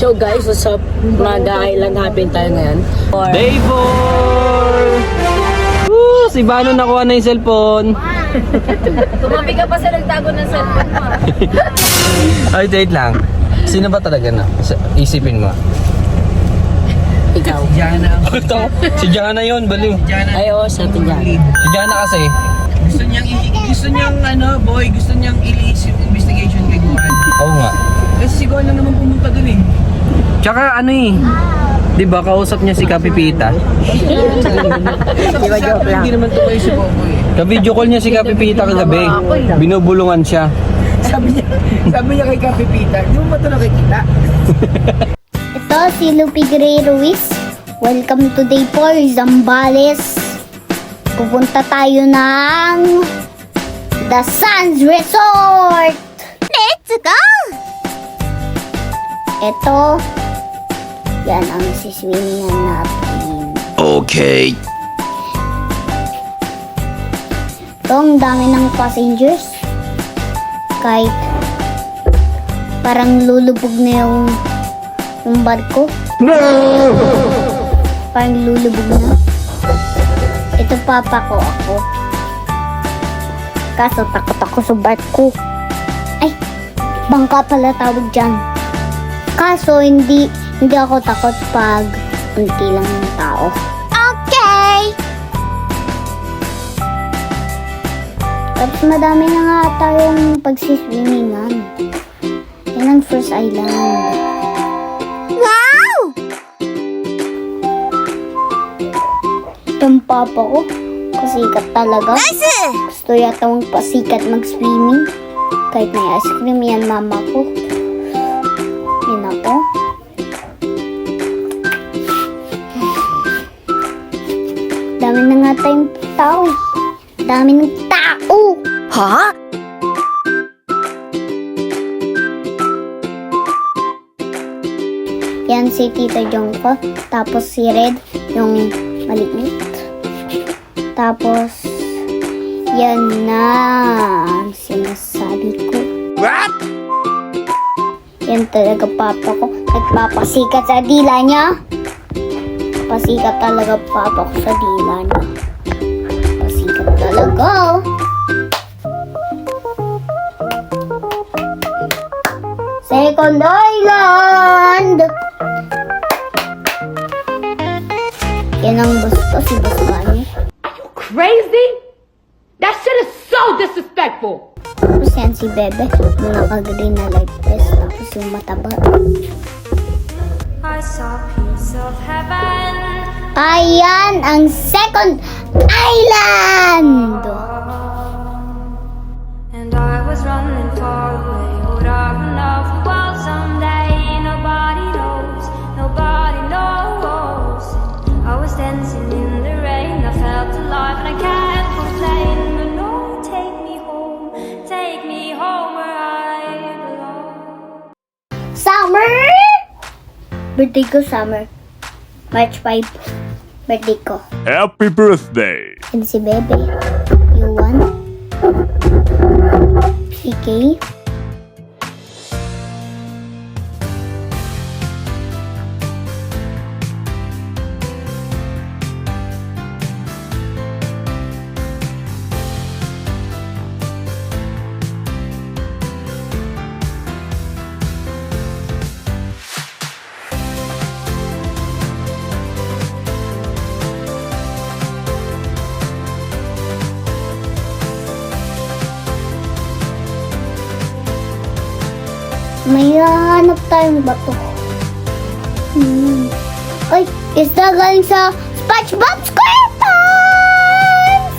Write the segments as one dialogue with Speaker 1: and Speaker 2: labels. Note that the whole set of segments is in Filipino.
Speaker 1: So guys, what's up? Mag-island hopping tayo ngayon.
Speaker 2: Day 4! Woo! Si Bano nakuha na yung cellphone.
Speaker 1: Tumabi ka pa sa nagtago ng cellphone mo.
Speaker 2: Ay, wait lang. Sino ba talaga na? Isipin mo.
Speaker 1: Ikaw.
Speaker 3: Jana.
Speaker 2: Si Jana yun, baliw.
Speaker 1: Ay, oo, sa atin dyan.
Speaker 2: Si Jana kasi.
Speaker 3: Gusto niyang ano, boy, gusto niyang i-release yung investigation kay Guan.
Speaker 2: Oo nga.
Speaker 3: Kasi si Guan lang naman pumunta dun eh.
Speaker 2: Tsaka ano eh. Di ba kausap niya si Kapipita?
Speaker 1: Di ba joke lang?
Speaker 3: Hindi naman to kayo si Boboy eh.
Speaker 2: Ka-video call niya si Kapipita kagabi. Binubulungan siya.
Speaker 3: Sabi niya kay Kapipita, di mo ba ito nakikita?
Speaker 4: Ito si Lupi Gray Ruiz. Welcome to Day 4, Zambales. Pupunta tayo ng The Sands Resort. Let's go! Ito, yan ang siswimmingan natin.
Speaker 5: Okay.
Speaker 4: Ito, ang dami ng passengers. Kahit parang lulubog na yung barko. Parang lulubog na. Ito papa ko ako. Kaso takot ako sa barko. Ay, bangka pala tawag dyan. Kaso hindi ako takot pag unti lang ng tao. Okay! Tapos madami na nga tayong pagsiswimmingan. Yan ang first island. Wow! Itong papa ko, pasikat talaga. Nice! Gusto yata mong pasikat mag-swimming. Kahit may ice cream yan mama ko. Yan ako. Dami na nga tayong tao eh. Dami ng tao!
Speaker 5: Huh?
Speaker 4: Yan si Tita Jongko. Tapos si Red, yung maliit. Tapos, yan na ang sinasabi ko.
Speaker 5: What?
Speaker 4: Yan talaga papa ko. Nagpapasikat sa dila niya. Pasikat talaga papa ko sa dila niya. Pasikat talaga. Second island! Yan ang gusto si Basbani.
Speaker 6: Crazy? That shit is so disrespectful.
Speaker 4: Tapos yan si Bebe. Yung naka-green na light vest. Tapos yung mataba.
Speaker 7: I saw a piece of heaven.
Speaker 4: Ayan ang second island!
Speaker 7: And I was running far away. Would I run off the world someday? Nobody knows, nobody knows. I was dancing in the rain. I felt alive and I can't complain. But no, take me home where I belong.
Speaker 4: Summer! Birthday ko summer. March 5. Birthday ko.
Speaker 5: Happy birthday.
Speaker 4: And si Bebe. You want? PK. May hanap tayong bato. Ay, isda galing sa SpongeBob SquarePants!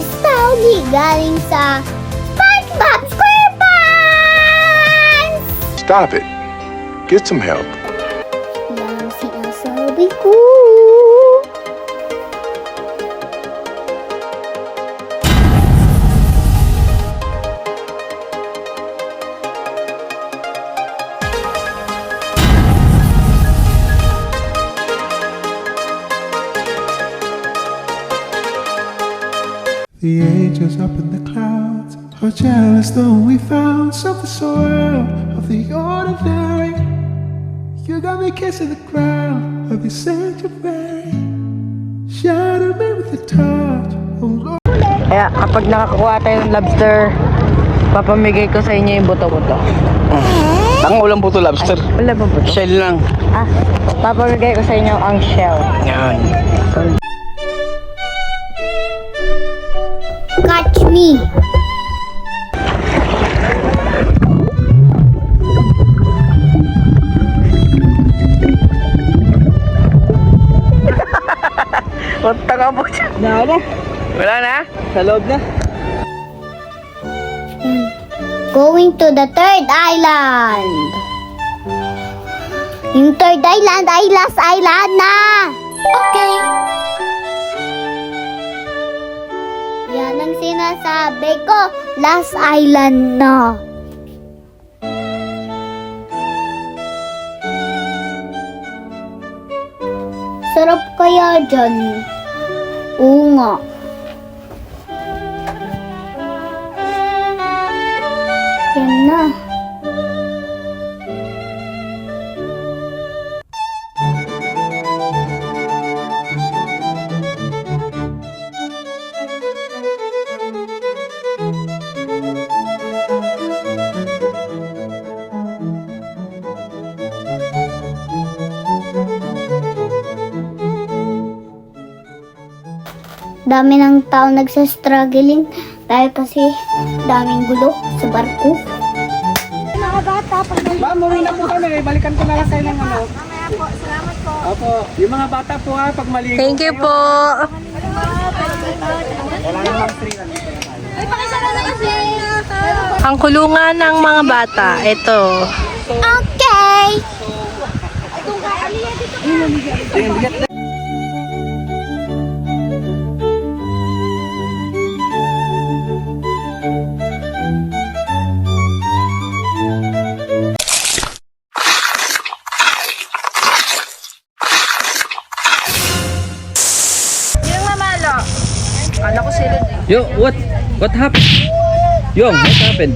Speaker 4: Isda uli galing sa SpongeBob SquarePants!
Speaker 8: Stop it. Get some help.
Speaker 4: Yan ang sinasabi ko.
Speaker 9: The angels up in the clouds are jealous though we found something so real of the ordinary. You got me kissing the ground of your sanctuary. Shadow me with the touch. Oh Lord.
Speaker 10: Kaya kapag nakakuha tayo ng lobster, papamigay ko sa inyo yung buto-buto.
Speaker 2: Ang ulang puto lobster.
Speaker 10: Wala ba buto?
Speaker 2: Shell lang.
Speaker 10: Ah, papamigay ko sa inyo ang shell.
Speaker 2: Yan.
Speaker 4: Catch me.
Speaker 10: Punta ka po dyan.
Speaker 2: Wala na? Sa loob na?
Speaker 4: Going to the third island. Yung third island ay last island na. Okay. Yan ang sinasabi ko. Last island na. Sarap kaya dyan. Oo nga. Yan na. Dami ng tao nagsastruggling dahil kasi daming gulo sa barko. Mga bata,
Speaker 3: Ma'am, umuwi na po kami. Balikan ko na lang kayo ng ano. Mamaya po, salamat po. Opo, yung mga bata po ha, pag maligo.
Speaker 10: Thank you po.
Speaker 3: Wala namang free.
Speaker 10: Ang kulungan ng mga bata, ito.
Speaker 4: Okay!
Speaker 2: Yo, what happened? Yung, what happened?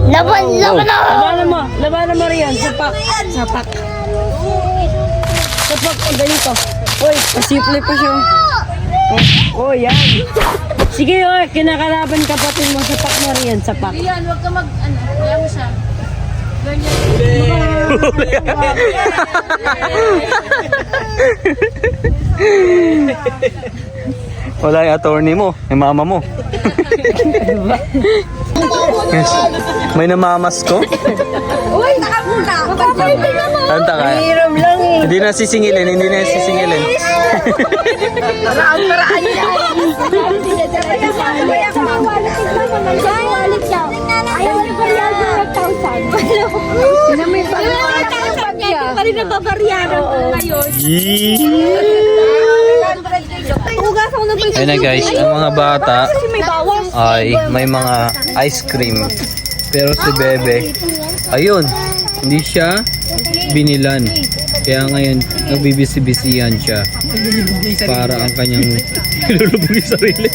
Speaker 4: Laban na!
Speaker 10: Labanan mo riyan. Sapak. Sapak, ganito. Uy, pasimple pa siya. Oh, yan. Sige, kinakalaban kapatid mo. Sapak mo riyan, sapak.
Speaker 1: Yan, huwag ka kaya mo siya.
Speaker 2: Wala yung attorney mo, yung mama mo. Yes. May namamas ko?
Speaker 4: Uy, nakamuna!
Speaker 2: Tanta ka.
Speaker 10: Hiram lang eh.
Speaker 2: Hindi na sisingilin.
Speaker 10: Paraan yan.
Speaker 4: Ayaw na baryado ng 1,000.
Speaker 1: Pa rin nababaryaran ko ngayon.
Speaker 2: Ayun na guys, ang mga bata ay may mga ice cream. Pero si Bebe, ayun, hindi siya binilan. Kaya ngayon, nagbibisi-bisihan siya para ang kanyang nilulubog yung sarili.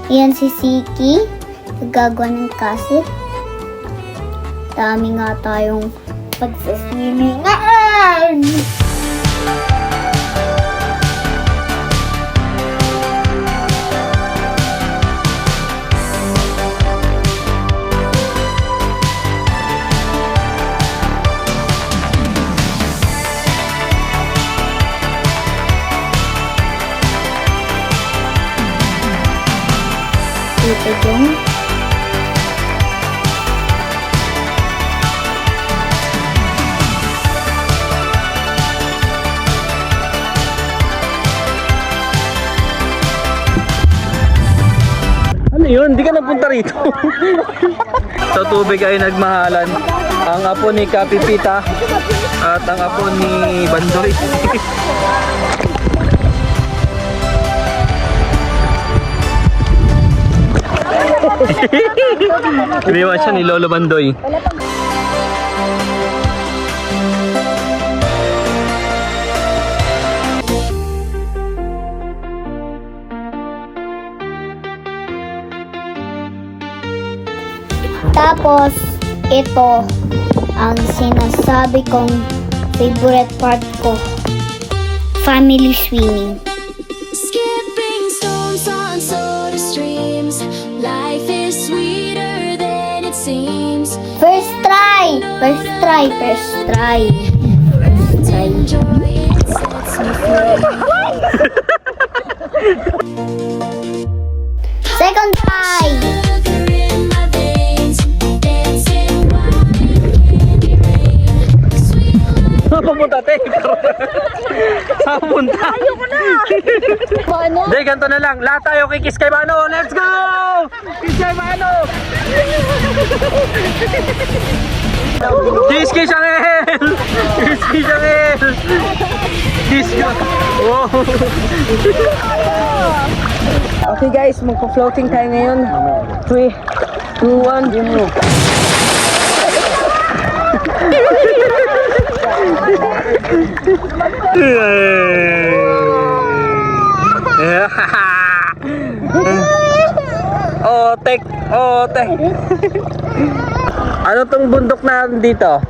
Speaker 4: Yan si Siki, gagawa ng kasit. Dami nga tayong pagsaswimingan! Tita Jong.
Speaker 2: Ano yun? Hindi ka napunta rito. Sa tubig ay nagmahalan ang apo ni Kapipita at ang apo ni Bandoy. Iniwan siya ni Lolo Bandoy.
Speaker 4: Tapos, ito ang sinasabi kong favorite part ko. Family swimming.
Speaker 7: Skipping stones on soda streams. Life is sweeter than it seems.
Speaker 4: First try! First try, first try. First try.
Speaker 7: Enjoy it sets me free.
Speaker 4: Second try!
Speaker 7: Sugar in my veins, dancing wild in candy rain. Sweet life.
Speaker 3: Pumunta, te. Pumunta. Ayoko na. Hindi, ganito na lang. Lahat tayo kikis kay Mano. Let's go! Kiss kay Mano! Kiss kay Shangel! Kiss kay Shangel! Kiss ka! Wow!
Speaker 10: Okay guys, magpa-floating tayo ngayon. 3, 2, 1.
Speaker 3: Otek! Otek! Ano tong bundok na dito?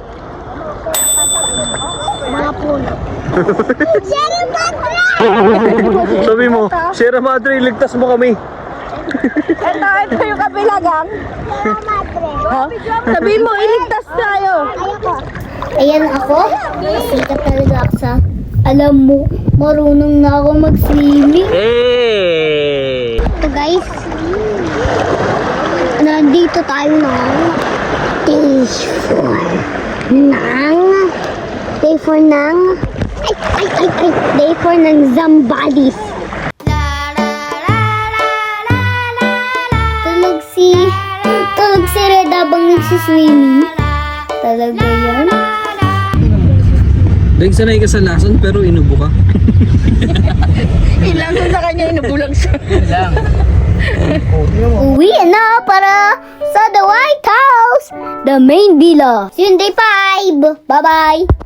Speaker 3: Sabi mo, Sierra Madre, ligtas mo kami.
Speaker 10: Ito yung kabilagang. Sabi mo, iligtas tayo.
Speaker 4: Ayan ako. Sikat talaga ako sa... Alam mo, marunong na ako mag-swimming.
Speaker 3: Hey!
Speaker 4: Ito guys. Nandito tayo ng Day 4 ng Day 4 ng Zambales. Tulog si Red habang nagsiswimming. Talaga yan?
Speaker 2: Dahil sanay ka sa lason pero inubo ka.
Speaker 10: Ilangan sa kanya, inubulang siya.
Speaker 4: Uwi na para sa The White House, the main villa. See you on Day 5. Bye-bye.